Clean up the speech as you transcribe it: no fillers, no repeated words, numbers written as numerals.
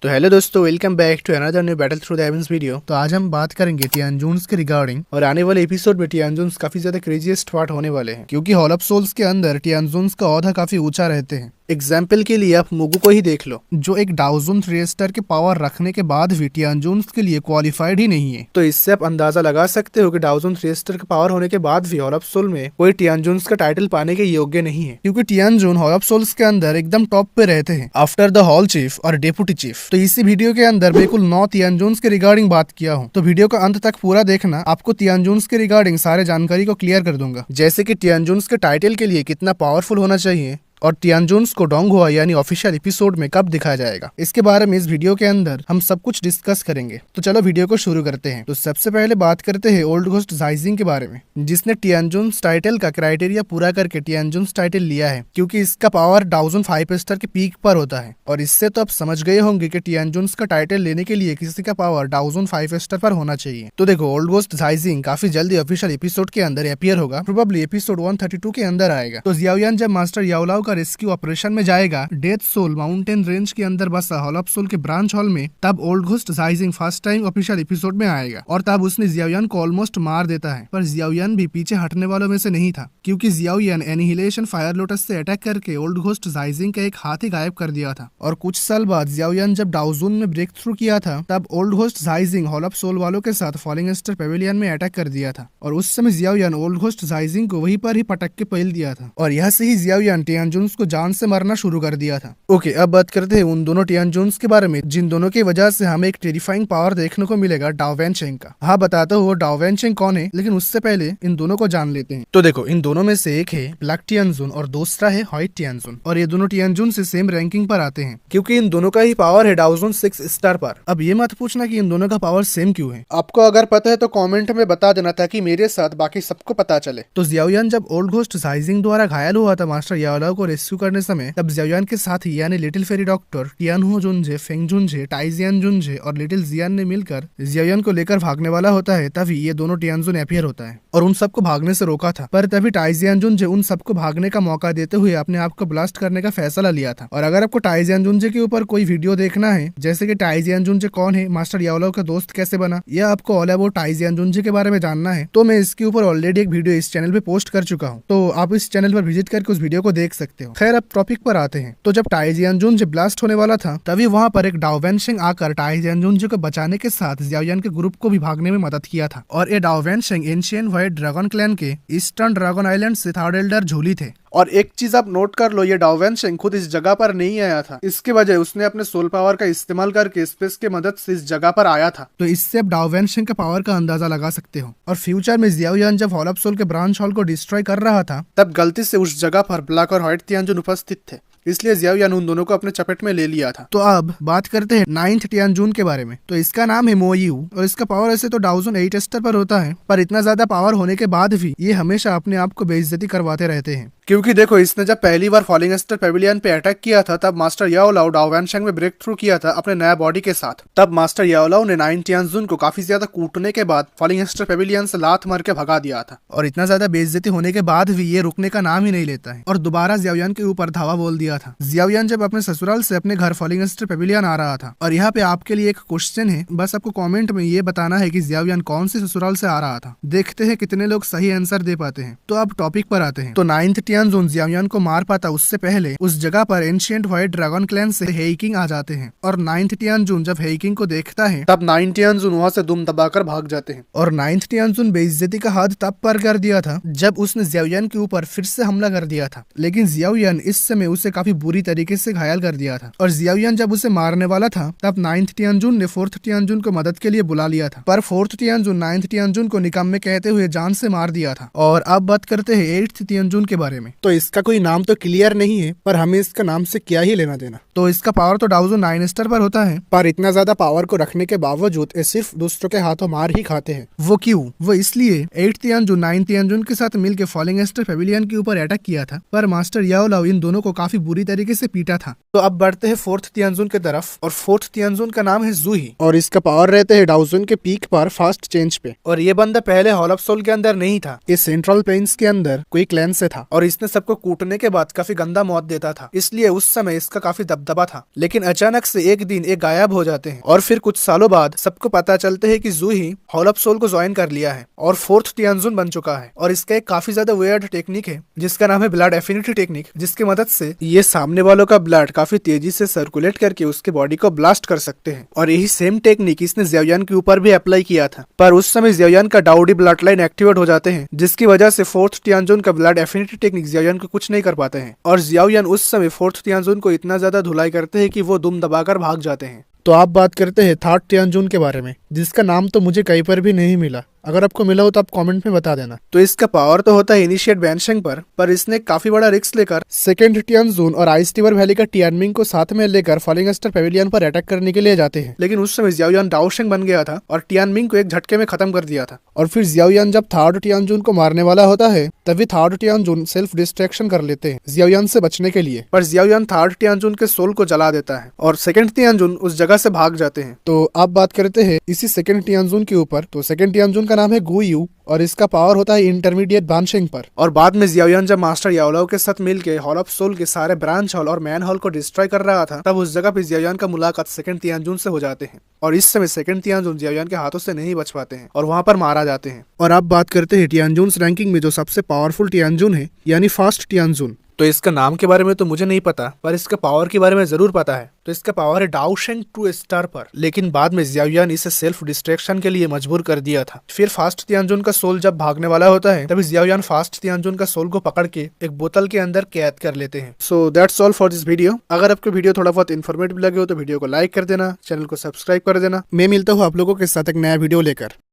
तो हेलो दोस्तों, welcome back to another new battle through the heavens video. तो आज हम बात करेंगे टियानजून्स के रिगार्डिंग, और आने वाले एपिसोड में टियानजून्स काफी ज्यादा क्रेजीएस्ट पार्ट होने वाले हैं, क्योंकि हॉल ऑफ सोल्स के अंदर टियानजून्स का औधा काफी ऊंचा रहते हैं। एग्जाम्पल के लिए आप मुगु को ही देख लो, जो एक डाउजन रेस्टर के पावर रखने के बाद भी टियानजून्स के लिए क्वालिफाइड ही नहीं है। तो इससे आप अंदाजा लगा सकते हो कि डाउजन रेस्टर के पावर होने के बाद भी हॉल ऑफ सोल में कोई टियानजून्स का टाइटल पाने के योग्य नहीं है, क्योंकि टियानजून हॉल ऑफ सोल्स के अंदर एकदम टॉप पे रहते हैं आफ्टर द हॉल चीफ और डेप्यूटी चीफ। तो इसी वीडियो के अंदर मैं कुल 9 टियानजून्स के रिगार्डिंग बात किया हूँ, तो वीडियो का अंत तक पूरा देखना, आपको टियानजून्स के रिगार्डिंग सारे जानकारी को क्लियर कर दूंगा, जैसे कि टियानजून्स के टाइटल के लिए कितना पावरफुल होना चाहिए और टियानजून्स को डोंगहुआ यानी ऑफिशियल एपिसोड में कब दिखाया जाएगा, इसके बारे में इस वीडियो के अंदर हम सब कुछ डिस्कस करेंगे। तो चलो वीडियो को शुरू करते हैं। तो सबसे पहले बात करते हैं ओल्ड घोस्ट झाइजिंग के बारे में, जिसने टियानजून्स टाइटल का क्राइटेरिया पूरा करके टियानजून्स टाइटल लिया है, क्योंकि इसका पावर 1005 स्टार के पीक पर होता है। और इससे तो आप समझ गए होंगे कि टियानजून्स का टाइटल लेने के लिए किसी का पावर 1005 स्टार पर होना चाहिए। तो देखो, ओल्ड घोस्ट झाइजिंग काफी जल्दी ऑफिशियल एपिसोड के अंदर अपीयर होगा, प्रोबेबली एपिसोड 132 के अंदर आएगा। तो जियाओयान जब मास्टर याओलाओ का रेस्क्यू ऑपरेशन में जाएगा डेथ सोल माउंटेन रेंज के अंदर बसा हॉल ऑफ सोल के ब्रांच हॉल में, तब ओल्ड घोस्ट झाइजिंग फर्स्ट टाइम ऑफिशियल एपिसोड में आएगा, और तब उसने जियाओयान को ऑलमोस्ट मार देता है। पर जियाओयान भी पीछे हटने वालों में से नहीं था, क्योंकि जियाओयान एनिहिलेशन फायर लोटस से अटैक करके ओल्ड घोस्ट झाइजिंग का एक हाथ ही गायब कर दिया था। और कुछ साल बाद जियाओयान जब डाउजून में ब्रेक थ्रू किया था, तब ओल्ड घोस्ट झाइजिंग हॉल ऑफ सोल वालों के साथ फॉलिंग स्टार पेविलियन में अटैक कर दिया था, और उस समय जियाओयान ओल्ड घोस्ट झाइजिंग को वहीं पर ही पटक के पहल दिया था, और यह से ही जियाओयान टियानजून्स को जान से मरना शुरू कर दिया था। ओके, अब बात करते हैं उन दोनों टियानजून्स के बारे में, जिन दोनों की वजह से हमें एक टेरिफाइंग पावर देखने को मिलेगा डाओ वैनचेंग का। हाँ, बताता हूँ वो डाओ वैनचेंग कौन है, लेकिन उससे पहले इन दोनों को जान लेते हैं। तो देखो, इन दोनों में से एक है ब्लैक टियानजून और दूसरा है व्हाइट टियानजून, और ये दोनों टियानजून से सेम रैंकिंग पर आते हैं, क्योंकि इन दोनों का ही पावर है डाउजून 6 स्टार पर। अब ये मत पूछना कि इन दोनों का पावर सेम क्यों है, आपको अगर पता है तो कमेंट में बता देना, ताकि मेरे साथ बाकी सबको पता चले। तो जियाओयान जब ओल्ड घोस्ट झाइजिंग द्वारा घायल हुआ था मास्टर याओलाओ को रेस्क्यू करने समय, तब जियाओयान के साथ ही यानी लिटिल फेरी डॉक्टर टियानहो जुनजे, फेंग जुनजे, टाइजियान जुनजे और लिटिल जियान ने मिलकर जियाओयान को लेकर भागने वाला होता है। तभी ये दोनों टियानजून अपीयर होता है और उन सबको भागने से रोका था, पर तभी टाइजियान जुनजे उन सबको भागने का मौका देते हुए अपने आप को ब्लास्ट करने का फैसला लिया था। और अगर आपको टाइजियान जुनजे के ऊपर कोई वीडियो देखना है, जैसे कि टाइजियान जुनजे कौन है, मास्टर याओलाओ का दोस्त कैसे बना, या आपको ऑल अबाउट टाइजियान जुनजे के बारे में जानना है, तो मैं इसके ऊपर ऑलरेडी एक वीडियो इस चैनल पे पोस्ट कर चुका हूँ, तो आप इस चैनल पर विजिट करके उस वीडियो को देख सकते हो। खैर, अब टॉपिक पर आते हैं। तो जब टाइजियान जुनजे ब्लास्ट होने वाला था, तभी वहां पर एक डाओ वैनचेंग आकर टाइजियान जुनजे को बचाने के साथ जियाओयान के ग्रुप को भी भागने में मदद किया था। और ये Dao Wancheng ancient white dragon clan के ईस्टर्न ड्रैगन आइलैंड से थर्ड एल्डर झूली थे। और एक चीज आप नोट कर लो, ये डाओ वैनचेंग खुद इस जगह पर नहीं आया था, इसके बजाय उसने अपने सोल पावर का इस्तेमाल करके स्पेस के मदद से इस जगह पर आया था। तो इससे आप डाओ वैनचेंग के पावर का अंदाजा लगा सकते हो। और फ्यूचर में जियाओयान जब हॉल ऑफ सोल के ब्रांच हॉल को डिस्ट्रॉय कर रहा था, तब गलती से उस जगह पर ब्लैक और व्हाइट टियानजून उपस्थित थे, इसलिए जियाओयान उन दोनों को अपने चपेट में ले लिया था। तो अब बात करते हैं 9th टियानजून के बारे में। तो इसका नाम है मोयू, और इसका पावर ऐसे तो डाउजून 8 स्टार पर होता है, पर इतना ज्यादा पावर होने के बाद भी ये हमेशा अपने आप को बेइज्जती करवाते रहते हैं, क्योंकि देखो, इसने जब पहली बार फॉलिंग स्टार पेविलियन पे अटैक किया था, तब मास्टर याओलाओ डाओ वैनचेंग में ब्रेक थ्रू किया था अपने नया बॉडी के साथ। तब मास्टर याओलाओ ने 9 टियानजून को काफी ज्यादा कूटने के बाद फॉलिंग स्टार पेविलियन से लात मार के भगा दिया था, और इतना ज्यादा बेइज्जती होने के बाद भी ये रुकने का नाम ही नहीं लेता है, और दोबारा जियाओयान के ऊपर धावा बोल दिया था। जियाओयान जब अपने ससुराल से अपने घर फॉलिंग स्टार पेविलियन आ रहा था, और यहाँ पे आपके लिए एक क्वेश्चन है, बस आपको कमेंट में ये बताना है कि जियाओयान कौन से ससुराल से आ रहा था। देखते हैं कितने लोग सही आंसर दे पाते हैं। तो अब टॉपिक पर आते हैं। तो 9th टियानजून जियाओयान को मार पाता उससे पहले उस जगह पर एंशिएंट व्हाइट ड्रैगन क्लैन से हेइकिंग आ जाते हैं, और 9th टियानजून जब हेइकिंग को देखता है, तब 9 टियानजून वहां से दुम दबाकर भाग जाते हैं। और 9th टियानजून बेइज्जती का हद तब पार कर दिया था जब उसने जियाओयान के ऊपर फिर से हमला कर दिया था, लेकिन जियाओयान इस समय उसे काफी बुरी तरीके से घायल कर दिया था। और जियाओयान जब उसे मारने वाला था, तब 9th टियानजून ने 4th टियानजून को मदद के लिए बुला लिया था, पर 4th टियानजून 9th टियानजून को निकम्मे कहते हुए जान से मार दिया था। और अब बात करते हैं 8th टियानजून के बारे में। तो इसका कोई नाम तो क्लियर नहीं है, पर हमें इसका नाम से क्या ही लेना देना। तो इसका पावर तो डाउजून 9 स्टार पर होता है, पर इतना ज्यादा पावर को रखने के बावजूद ये सिर्फ दूसरों के हाथों मार ही खाते हैं। वो क्यों? वो इसलिए 8th टियानजून 9th टियानजून के साथ मिलकर फॉलिंग स्टार पेविलियन के ऊपर अटैक किया था, पर मास्टर याओलाओ इन दोनों को काफी बुरी तरीके से पीटा था। तो अब बढ़ते हैं फोर्थ तियानजुन की तरफ, और फोर्थ तियानजुन का नाम है जूही, और इसका पावर रहते हैं डाउजुन के पीक पर फास्ट चेंज पे। और ये बंदा पहले हॉल ऑफ सोल के अंदर नहीं था, ये सेंट्रल प्लेन्स के अंदर कोई क्लैन से था, और इसने सबको कूटने के बाद काफी गंदा मौत देता था, इसलिए उस समय इसका काफी दबदबा था। लेकिन अचानक से एक दिन ये गायब हो जाते हैं, और फिर कुछ सालों बाद सबको पता चलते है कि जूही हॉल ऑफ सोल को ज्वाइन कर लिया है और फोर्थ तियानजुन बन चुका है। और इसका एक काफी ज्यादा वियर्ड टेक्निक है जिसका नाम है ब्लड एफिनिटी टेक्निक, जिसकी मदद से ये सामने वालों का ब्लड काफी तेजी से सर्कुलेट करके उसके बॉडी को ब्लास्ट कर सकते हैं। और यही सेम टेक्निक इसने ज़ियाओयान के ऊपर भी अप्लाई किया था, पर उस समय ज़ियाओयान का डाउडी ब्लड लाइन एक्टिवेट हो जाते हैं, जिसकी वजह से फोर्थ तियानजुन का ब्लड एफिनिटी टेक्निक ज़ियाओयान को कुछ नहीं कर पाते हैं। और ज़ियाओयान उस समय फोर्थ तियानजुन को इतना ज्यादा धुलाई करते हैं कि वो दुम दबाकर भाग जाते हैं। तो आप बात करते हैं थर्ड तियानजुन के बारे में, जिसका नाम तो मुझे कहीं पर भी नहीं मिला। अगर आपको मिला हो तो आप कमेंट में बता देना। तो इसका पावर तो होता है इनिशिएट बैनशेंग पर इसने काफी बड़ा रिस्क लेकर सेकंड तियानजुन और आइस रिवर वैली का टियानमिंग को साथ में लेकर फॉलिंग स्टार पेविलियन पर अटैक करने के लिए जाते हैं। लेकिन उस समय ज़ियाओयान डाओशेंग बन गया था और टियानमिंग को एक झटके में खत्म कर दिया था। और फिर ज़ियाओयान जब थर्ड तियानजुन को मारने वाला होता है तभी थर्ड तियानजुन सेल्फ डिस्ट्रैक्शन कर लेते हैं ज़ियाओयान से बचने के लिए, पर ज़ियाओयान थर्ड तियानजुन के सोल को जला देता है और सेकंड तियानजुन उस जगह से भाग जाते हैं। तो आप बात करते हैं इसी सेकंड तियानजुन के ऊपर। तो सेकंड तियानजुन का नाम है गुयू और इसका पावर होता है इंटरमीडिएट बानशेंग पर। और बाद में ज़ियाओयान जब मास्टर याओलाओ के साथ मिलकर हॉल ऑफ सोल के सारे ब्रांच हॉल और मैन हॉल को डिस्ट्रॉय कर रहा था, तब उस जगह पे ज़ियाओयान का मुलाकात सेकंड तियानजुन से हो जाते हैं। और इस समय सेकंड तियानजुन ज़ियाओयान के हाथों से नहीं बच पाते हैं और वहां पर मारा जाते हैं। और आप बात करते हैं तियानजुन रैंकिंग में जो सबसे पावरफुल तियानजुन है, यानी फास्ट तियानजुन। तो इसका नाम के बारे में तो मुझे नहीं पता, पर इसका पावर के बारे में जरूर पता है। तो इसका पावर है डाओशेंग 2 स्टार पर। लेकिन बाद में ज़ियाओयान इसे सेल्फ डिस्ट्रैक्शन के लिए मजबूर कर दिया था। फिर फास्ट तियानजुन का सोल जब भागने वाला होता है तभी ज़ियाओयान फास्ट तियानजुन का सोल को पकड़ के एक बोतल के अंदर कैद कर लेते हैं। So that's all for this video. अगर आपको वीडियो थोड़ा बहुत इन्फॉर्मेटिव लगे हो तो वीडियो को लाइक कर देना, चैनल को सब्सक्राइब कर देना। मैं मिलता हूँ आप लोगों के साथ एक नया वीडियो लेकर।